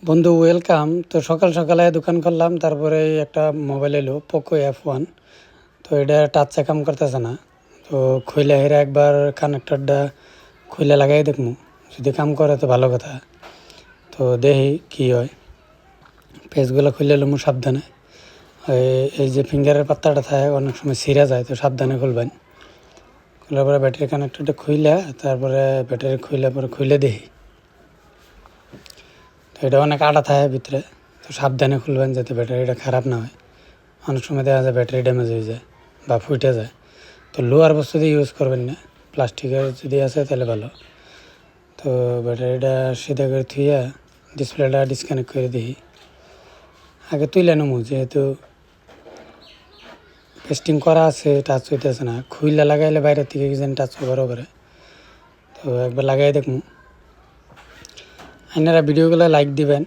বন্ধু ওয়েলকাম। তো সকাল সকালে দোকান করলাম, তারপরে একটা মোবাইল এলো পোকো F1। তো এটা টাচে কাম করতেছে না। তো খুলে হেরে একবার কানেক্টরটা খুলে লাগাই দেখমু, যদি কাম করে তো ভালো কথা। তো দেখি কি হয়। পেজগুলো খুলে এলো সাবধানে। এই যে ফিঙ্গারের পাত্তাটা থাকে অনেক সময় ছিঁড়া যায়, তো সাবধানে খুলবেন। খোলার পরে ব্যাটারি কানেক্টরটা খুইলে, তারপরে ব্যাটারি খুলে দেখি। তো এটা অনেক আটা থাকে ভিতরে, তো সাবধানে খুলবেন যাতে ব্যাটারিটা খারাপ না হয়। অনেক সময় দেখা যায় ব্যাটারি ড্যামেজ হয়ে যায় বা ফুটে যায়। তো লোহার বস্তু দিয়ে ইউজ করবেন না, প্লাস্টিকের যদি আছে তাহলে ভালো। তো ব্যাটারিটা সিধা করে থুইয়া ডিসপ্লেটা ডিসকানেক্ট করে দিই। আগে তুলে নেবো, যেহেতু পেস্টিং করা আছে, টাচ হইতেছে না। খুইলা লাগাইলে বাইরের থেকে কি যেন টাচ ওভারও করে। তো একবার লাগাই দেখবো। আপনারা ভিডিওগুলো লাইক দিবেন,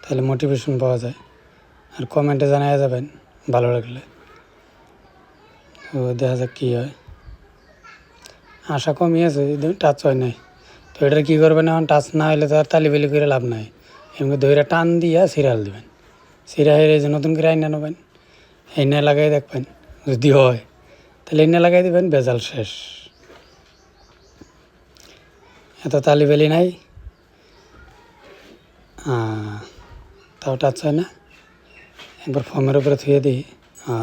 তাহলে মোটিভেশন পাওয়া যায়। আর কমেন্টে জানাই যাবেন ভালো লাগলে। তো দেখা যাক কী হয়। আশা কমিয়েছে, টাচ হয় নাই। তো এটার কী করবেন, এখন টাচ না হলে তো আর তালিবেলি করে লাভ নাই। এমনি দইরা টান দিয়া সিরিয়াল দেবেন। সিরা হেরে যে নতুন করে আইনা নেবেন, এনে লাগাই দেখবেন। যদি হয় তাহলে এনে লাগাই দেবেন, বেজাল শেষ। এত তালিবেলি নাই। তাও টাচ হয় না। একবার ফর্মের উপরে থুয়ে দিই।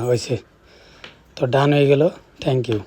হয়েছে। তো ডান হয়ে গেল। Thank you.